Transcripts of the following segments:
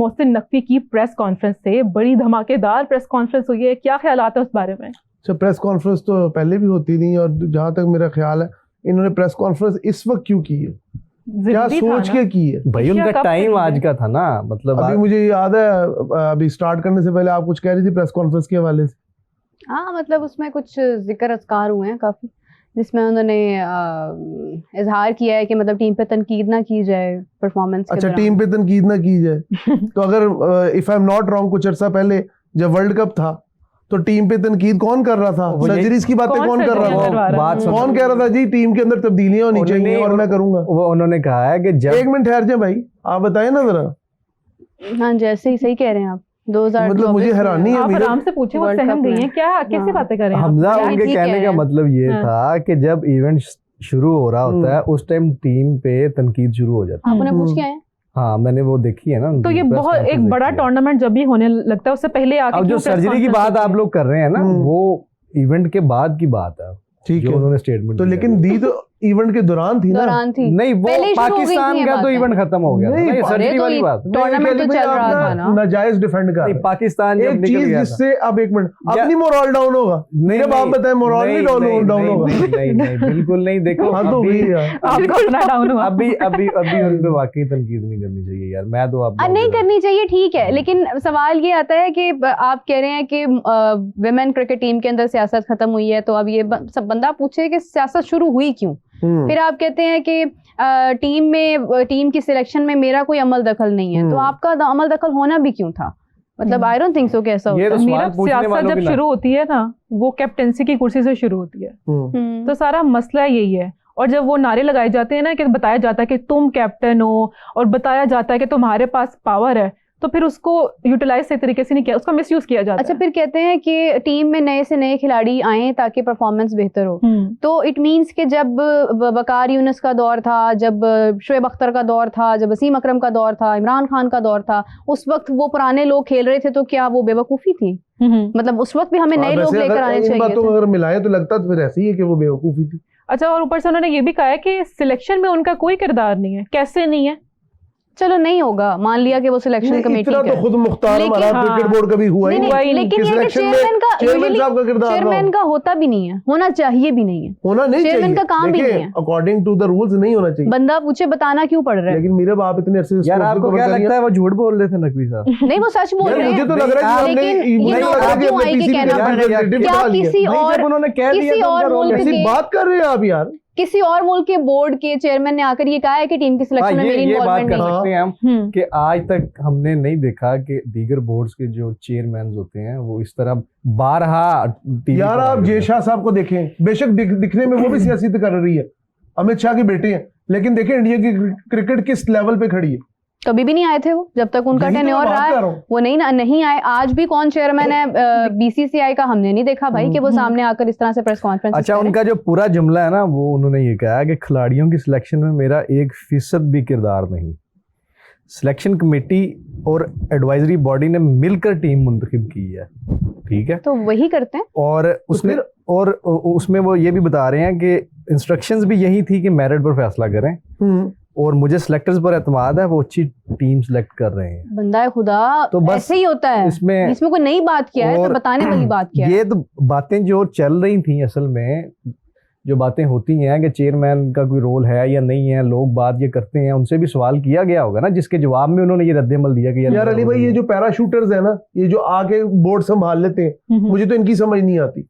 मोहसिन नकवी की press conference से बड़ी धमाकेदार प्रेस कॉन्फ्रेंस हुई है, क्या ख्यालात है उस बारे में? अच्छा, प्रेस कॉन्फ्रेंस तो पहले भी होती नहीं, और जहां तक मेरा ख्याल है इन्होंने प्रेस कॉन्फ्रेंस इस वक्त क्यों की है, क्या सोच के की है भाई? उनका टाइम आज का था ना, मतलब अभी मुझे याद है अभी स्टार्ट करने से पहले आप कुछ कह रही थी प्रेस कॉन्फ्रेंस के हवाले से। हाँ, मतलब उसमें कुछ जिक्र अज़कार हुए हैं काफी, जिसमें उन्होंने इजहार किया है कि मतलब टीम पे तनकीद ना की जाए परफॉर्मेंस के अच्छा, दौरान। टीम पे तनकीद ना की जाए तो अगर if I am not wrong कुछ अर्सा पहले जब वर्ल्ड कप था तो टीम पे तनकीद कौन कर रहा था? सर्जरीज की बातें कौन कर रहा था? कौन कह रहा था जी टीम के अंदर तब्दीलियां होनी चाहिए और मैं करूंगा? वो उन्होंने कहा है कि जब एक मिनट ठहर जाए भाई, आप बताएं ना जरा। हाँ, जैसे ही सही कह रहे हैं आप। 2024 मतलब मुझे हैरानी है, आप आराम से पूछिए, वो सहम गई हैं क्या? कैसे बातें कर रहे हैं हमजा? उनके कहने का मतलब ये था कि जब इवेंट शुरू हो रहा होता है उस टाइम टीम पे तनकीद शुरू हो जाती है। आप उन्हें पूछ के आए? हाँ, मैंने वो देखी है ना। तो ये बहुत एक बड़ा टूर्नामेंट जब भी होने लगता है उससे पहले आके अब जो सर्जरी की बात आप लोग कर रहे हैं ना, वो इवेंट के बाद की बात है, ठीक है, उन्होंने स्टेटमेंट तो लेकिन दी तो इवेंट के दौरान थी ना? नहीं, वो पाकिस्तान का तो इवेंट खत्म हो गया, नहीं सर्जरी वाली बात। टूर्नामेंट तो चल रहा था ना, नाजायज डिफेंड कर नहीं, पाकिस्तान एक चीज जिससे अब एक मिनट अपनी मोरल डाउन होगा, मेरे बाप बताए मोरल नहीं डाउन होगा। नहीं, बिल्कुल नहीं। देखो अभी उन पे वाकई तनकीद नहीं करनी चाहिए यार, मैं तो आप नहीं करनी चाहिए, ठीक है, लेकिन सवाल ये आता है कि आप कह रहे हैं कि विमेन क्रिकेट टीम के अंदर सियासत खत्म हुई है, तो अब ये सब बंदा पूछे कि सियासत शुरू हुई क्यों? फिर आप कहते हैं कि टीम की सिलेक्शन में मेरा कोई अमल दखल नहीं है, तो आपका अमल दखल होना भी क्यों था? मतलब आई डोंट थिंक सो कि ऐसा होता है। मेरा सियासत जब शुरू होती है ना, वो कैप्टेंसी की कुर्सी से शुरू होती है, तो सारा मसला यही है। और जब वो नारे लगाए जाते हैं ना कि बताया जाता है कि तुम कैप्टन हो और बताया जाता है कि तुम्हारे पास पावर है, तो फिर उसको यूटिलाइज सही तरीके से नहीं किया, उसका मिसयूज किया जाता है। अच्छा, फिर कहते हैं कि टीम में नए से नए खिलाड़ी आए ताकि परफॉर्मेंस बेहतर हो, तो इट मींस कि जब वकार यूनुस का दौर था, जब शोएब अख्तर का दौर था, जब वसीम अकरम का दौर था, इमरान खान का दौर था, उस वक्त वो पुराने लोग खेल रहे थे, तो क्या वो बेवकूफ़ी थी? मतलब उस वक्त भी हमें नए लोग लेकर आने चाहिए। बातों अगर मिलाएं तो लगता तो फिर ऐसे ही है कि वो बेवकूफ़ी थी। अच्छा, और ऊपर से उन्होंने ये भी कहा है कि सिलेक्शन में उनका कोई किरदार नहीं है। कैसे नहीं है? चलो नहीं होगा, मान लिया कि वो सिलेक्शन कमेटी का तो खुद मुख्तार हमारा क्रिकेट बोर्ड कभी हुआ ही नहीं, लेकिन ये चेयरमैन का होता भी नहीं है, होना चाहिए भी नहीं है, होना नहीं चाहिए, चेयरमैन का काम भी नहीं है, अकॉर्डिंग टू द रूल्स नहीं होना चाहिए। बंदा पूछे बताना क्यों पड़ रहा है? लेकिन मेरे बाप इतने अरसे यार, आपको क्या लगता है वो झूठ बोल रहे थे नकवी साहब? नहीं, वो सच बोल रहे हैं। मुझे तो लग रहा है लेकिन क्यों आई के कहना पड़ रहा है? क्या किसी और मुल्क की बात कर रहे हैं आप यार? किसी और मुल्क के बोर्ड के चेयरमैन ने आकर ये कहा है कि टीम की सिलेक्शन में मेरी इन्वॉल्वमेंट नहीं है। सकते हैं हम कि आज तक हमने नहीं देखा कि दीगर बोर्ड्स के जो चेयरमैन होते हैं वो इस तरह बारहा यार आप जय शाह साहब को देखें, बेशक दिखने में वो भी सियासत कर रही है, अमित शाह के बेटे हैं, लेकिन देखें इंडिया की क्रिकेट किस लेवल पे खड़ी है। कभी भी नहीं आए थे वो, जब तक उनका टेन्योर रहा है वो नहीं आए। आज भी कौन चेयरमैन है बीसीसीआई का हमने नहीं देखा भाई कि वो सामने आकर इस तरह से प्रेस कॉन्फ्रेंस। अच्छा, उनका जो पूरा जुमला है ना, वो उन्होंने ये कहा कि खिलाड़ियों की सिलेक्शन में मेरा 1% भी किरदार नहीं, सिलेक्शन कमेटी और एडवाइजरी बॉडी ने मिलकर टीम मुंतखब की है, ठीक है, तो वही करते हैं। और उसमें वो ये भी बता रहे हैं कि इंस्ट्रक्शंस भी यही थी कि मेरिट पर फैसला करें, और मुझे सिलेक्टर्स पर एतमाद है, वो अच्छी टीम सिलेक्ट कर रहे हैं। बंदा खुदा तो बस ऐसे ही होता है, इसमें कोई नई बात किया है तो बताने वाली बात किया है। ये तो बातें जो चल रही थी, असल में जो बातें होती हैं कि चेयरमैन का कोई रोल है या नहीं है, लोग बात ये करते हैं, उनसे भी सवाल किया गया होगा ना, जिसके जवाब में उन्होंने ये रद्द-ए-अमल दिया कि यार अली भाई, ये जो पैराशूटर्स है ना, ये जो आके बोर्ड संभाल लेते हैं, मुझे तो इनकी समझ नहीं आती।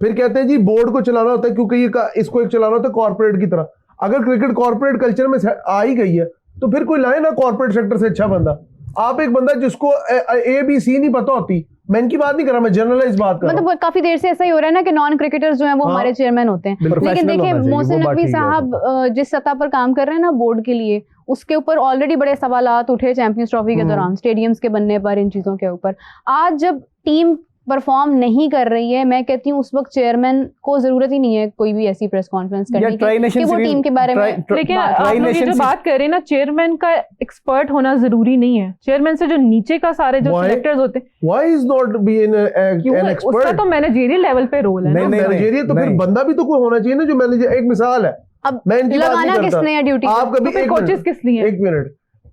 फिर कहते हैं जी बोर्ड को चलाना होता है क्योंकि ये इसको एक चलाना होता है कॉर्पोरेट की तरह। अगर क्रिकेट कॉर्पोरेट कल्चर में आ ही गई है तो फिर कोई लाए ना कॉर्पोरेट सेक्टर से अच्छा बंदा। आप एक बंदा जिसको ABC नहीं पता होती, मैं इनकी बात नहीं कर रहा, मैं जनरलाइज बात कर रहा हूं। मतलब काफी देर से ऐसा ही हो रहा है ना कि नॉन क्रिकेटर्स जो हैं वो हमारे चेयरमैन होते हैं, लेकिन देखिए मोहसिन नकवी साहब जिस सतह पर काम कर रहे हैं ना बोर्ड के लिए, उसके ऊपर ऑलरेडी बड़े सवालात उठे चैंपियंस ट्रॉफी के दौरान, स्टेडियम्स के बनने पर, इन चीजों के ऊपर। आज जब टीम परफॉर्म नहीं कर रही है, मैं कहती हूँ उस वक्त चेयरमैन को जरूरत ही नहीं है कोई भी ऐसी प्रेस कॉन्फ्रेंस करने की कि वो टीम के बारे में। लेकिन आप लोग जो बात कर रहे हैं ना, चेयरमैन का एक्सपर्ट होना जरूरी नहीं है, चेयरमैन से जो नीचे का सारे जो सिलेक्टर्स होते हैं, why is not be an expert? उसका तो मैनेजरियल लेवल पे रोल है। मैनेजरियल तो फिर बंदा भी तो कोई होना चाहिए ना जो मैनेजर। एक मिसाल है, अब लगाना किसने है ड्यूटी, आप कभी कोचेस किस लिए? एक मिनट,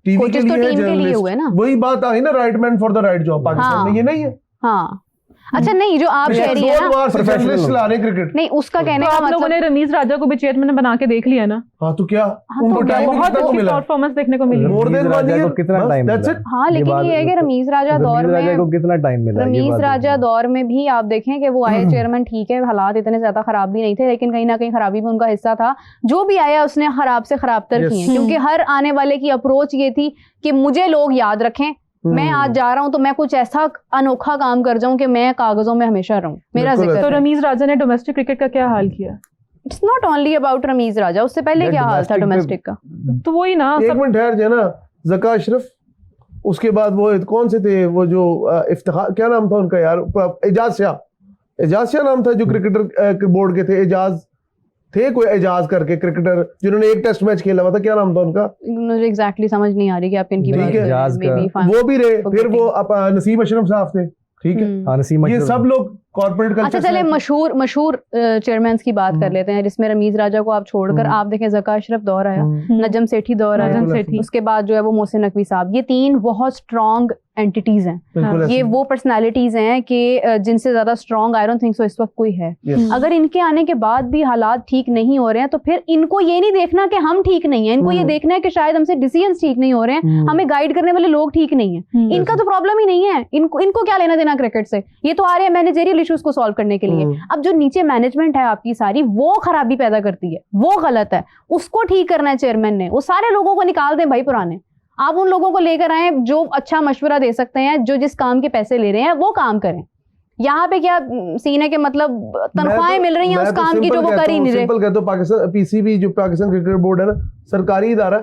टीवी के कोचेस तो लिए है, टीम के लिए जर्नलिस्ट। हुए ना। वही बात आई ना, right man for the right job Pakistan हाँ। में, ये नहीं है। हाँ अच्छा नहीं जो आप कह रही है ना, जर्नलिस्ट ला रहे क्रिकेट। नहीं उसका कहने तो का आप लोगों मतलब ने रमीज राजा को भी चेयरमैन बना के देख लिया ना। हाँ तो क्या हाँ, उनको तो टाइम बहुत कितना अच्छी मिला? परफॉर्मेंस देखने को मिली। More than रमीज 1 राजा year, को कितना बस, टाइम that's मिला? it। हाँ लेकिन ये है कि रमीज राजा दौर रमीज राजा में, को कितना टाइम मिला? ये रमीज बात राजा देखिए। दौर में भी आप देखें कि वो आए चेयरमैन, ठीक है हालात इतने ज्यादा खराब भी नहीं थे, लेकिन कहीं ना कहीं खराबी में उनका हिस्सा था। जो भी आया उसने खराब से खराब तर Yes. किए, क्योंकि हर आने वाले की अप्रोच ये थी कि मुझे लोग याद रखें, मैं आज जा रहा हूं तो मैं कुछ ऐसा अनोखा काम कर जाऊं कि मैं कागजों में हमेशा रहूं, मेरा बिल्कुल जिक्र तो है। रमीज राजा ने डोमेस्टिक क्रिकेट का क्या हाल किया? It's not only about Rameez Raja, उससे पहले यार, क्या हाल था domestic डोमेस्टिक का? तो वही ना एक सब। मिनट ठहर जाए ना, जका अशरफ, उसके बाद वो कौन से थे वो जो इफ्तिखार, क्या नाम था उनका यार, एजाज शाह नाम था जो क्रिकेटर बोर्ड के थे। एजाज थे कोई, एजाज करके क्रिकेटर जिन्होंने एक टेस्ट मैच खेला हुआ था, क्या नाम था उनका? मुझे एग्जैक्टली समझ नहीं आ रही कि आप किनकी ठीक बात है। कर रहे हैं। एजाज का- Maybe if I'm वो भी रहे, फिर forgetting. वो नसीम अशरफ साहब थे, ठीक है। हम्म। हाँ, नसीम ये अशरफ। सब लोग कॉर्पोरेट कल्चर अच्छा चले मशहूर चेयरमैन की बात कर हम्म। लेते हैं, जिसमें रमीज राजा को आप छोड़कर हम्म। आप देखें जका अशरफ दौर आया, हम्म। नजम सेठी दौर आया, नजम सेठी। उसके बाद जो है वो मोहसिन नकवी साहब, ये 3 बहुत स्ट्रॉन्ग एंटिटीज हैं। बिल्कुल ये ऐसे। वो पर्सनालिटीज हैं कि जिनसे ज्यादा strong I don't think so इस वक्त कोई है। Yes. अगर इनके आने के बाद भी हालात ठीक नहीं हो रहे हैं तो फिर इनको ये नहीं देखना कि हम ठीक नहीं है, इनको ये देखना है कि शायद हमसे डिसीजंस ठीक नहीं हो रहे हैं, हमें गाइड करने वाले लोग ठीक नहीं है। इनका तो प्रॉब्लम ही नहीं है, इनको क्या लेना देना क्रिकेट से, ये तो आ रहे हैं मैनेजरियल इश्यूज को सॉल्व करने के लिए। अब जो नीचे मैनेजमेंट है आपकी सारी, वो खराबी पैदा करती है, वो गलत है, उसको ठीक करना है चेयरमैन ने। वो सारे लोगों को निकाल दें भाई पुराने, आप उन लोगों को लेकर आए जो अच्छा मशवरा दे सकते हैं, जो जिस काम के पैसे ले रहे हैं वो काम करें। यहाँ पे क्या सीन है कि मतलब तनख्वाहें मिल रही हैं उस काम की जो वो कर ही नहीं रहे। सिंपल कहता हूँ, पाकिस्तान पीसीबी जो पाकिस्तान क्रिकेट बोर्ड है ना, सरकारी इदारा,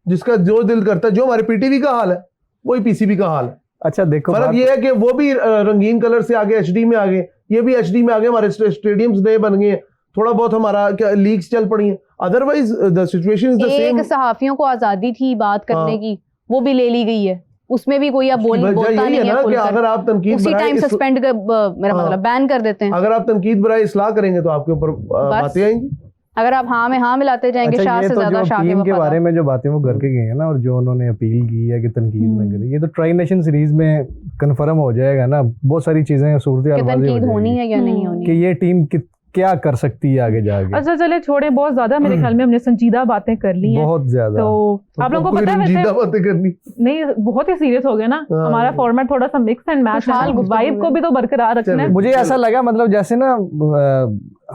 जिसका जो दिल करता है, जो हमारे पीटीवी का हाल है वही पीसीबी का हाल है। अच्छा देखो, फर्क ये है कि वो भी रंगीन कलर से आगे एचडी में आ गए, ये भी एचडी में आ गए, हमारे स्टेडियम्स नए बन गए, थोड़ा बहुत हमारा क्या लीग्स चल पड़ी हैं, otherwise the situation is the same. एक सहाफियों को आजादी थी बात करने हाँ। की, वो भी ले ली गई है, उसमें भी कोई अब बोलता यही नहीं है है ना कि खुलकर। अगर आप तनकीद उसी टाइम सस्पेंड कर मेरा हाँ। मतलब बैन कर देते हैं। अगर आप तनकीद बराए इस्लाह करेंगे तो आपके ऊपर बातें आएंगी। अगर आप हाँ में हाँ मिलाते जाएंगे, अच्छा, शाह ये से तो ज्यादा जो शाह टीम के बारे वफादार। में जो बातें वो करके गए हैं ना, और जो उन्होंने अपील की है कि तनकीद न करें, ये तो ट्राई नेशन सीरीज में कंफर्म हो जाएगा ना, बहुत सारी चीजें सूरत कि हाल वाज़ेह हो तनकीद होनी जाएगी है या नहीं होनी कि ये टीम क्या कर सकती है आगे जाके। अच्छा चले छोड़े, बहुत ज्यादा मेरे ख्याल में हमने संजीदा बातें कर ली हैं। बहुत ज्यादा। तो आप लोगों को कोई पता है रंजीदा वैसे बातें करनी। नहीं, बहुत ही सीरियस हो गया ना हाँ। हमारा फॉर्मेट, थोड़ा सा मिक्स एंड मैच खुशहाल है, गुफ्तगू वाइब को है। भी तो बरकरार रखना है। चलो। मुझे ऐसा लगा, मतलब जैसे ना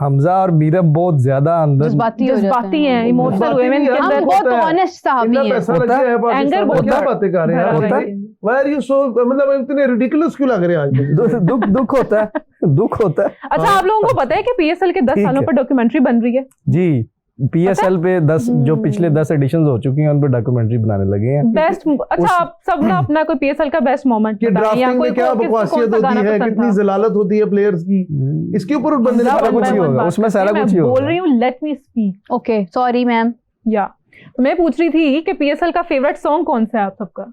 हमजा और मीरब बहुत ज्यादा अंदर जज्बाती हो जाते जज्बाती हैं, हैं। इमोशनल जज्बाती हुए, नहीं इनके है, हम अंदर होता बहुत है। ऑनेस्ट साहबी इतना हैं। पैसा लग होता है। गया है पाकिस्तान एंगर में, बहुत क्या है। बातें कर रहे हैं भरा यार? होता है। Why are you so, मतलब इतने रिडिकुलस क्यों लग रहे हैं आज? दुख होता है, दुख होता है अच्छा आप लोगों को पता है कि पीएसएल के 10 ठीक सालों है। पर डॉक्यूमेंट्री बन रही है? जी। पीएसएल पे 10 जो पिछले 10 एडिशंस हो चुकी हैं उन पे डॉक्यूमेंट्री बनाने लगे हैं। बेस्ट, अच्छा आप सब ना अपना कोई पीएसएल का बेस्ट मोमेंट कि ड्राफ्टिंग में क्या बकवासियत होती है, कितनी जलालत होती है प्लेयर्स की, इसके ऊपर बंदे ने सारा सारा कुछ ही होगा, उसमें सारा कुछ ही बोल होगा। रही हूँ, let me speak. Okay sorry ma'am. या मैं पूछ रही थी कि पीएसएल का फेवरेट सॉन्ग कौन सा है आप सबका?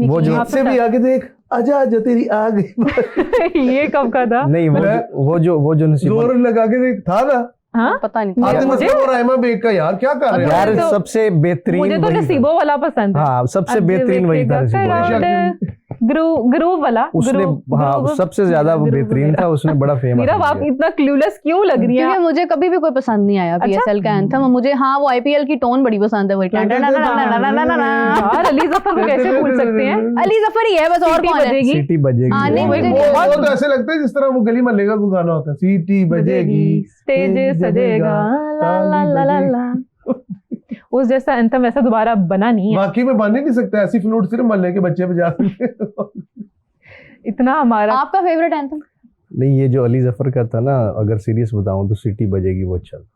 वो जो से भी आगे देख, आजा आजा तेरी आ गई। ये कब का था? नहीं, वो जो नसीब जोर लगा के देख था ना, हाँ पता नहीं आतिफ मुझे- असलम और रहमा बेग का, यार क्या कर रहे हैं यार, तो- सबसे बेहतरीन मुझे तो वही था। नसीबो वाला पसंद है। हाँ, सबसे बेहतरीन वही था नसीबो। ग्रूव वाला उसने हाँ सबसे ज्यादा वो बेहतरीन था, उसने बड़ा फेमस मेरा आप इतना क्लूलेस क्यों लग रही क्योंकि है? मुझे कभी भी कोई पसंद नहीं आया पीएसएल का एंथम। मुझे हाँ वो आईपीएल की टोन बड़ी पसंद है, वही यार अली जफर को कैसे भूल सकते हैं? अली जफर ही है बस, और सीटी कौन है? बजेगी। सिटी बजेगी। हाँ, नहीं, मुझे वो तो ऐसे लगता है जिस तरह वो गली महल्ले का कोई गाना होता है, सीटी बजेगी, स्टेज सजेगा, ला ला ला ला ला। उस जैसा एंथम वैसा दोबारा बना नहीं है। बाकी में बन ही नहीं सकता, ऐसी फ्लूट सिर्फ महल्ले के बच्चे बजा सकते हैं। इतना हमारा आपका फेवरेट एंथम? नहीं, ये जो अली जफर का था ना, अगर सीरियस बताऊं तो सिटी बजेगी वो अच्छा था।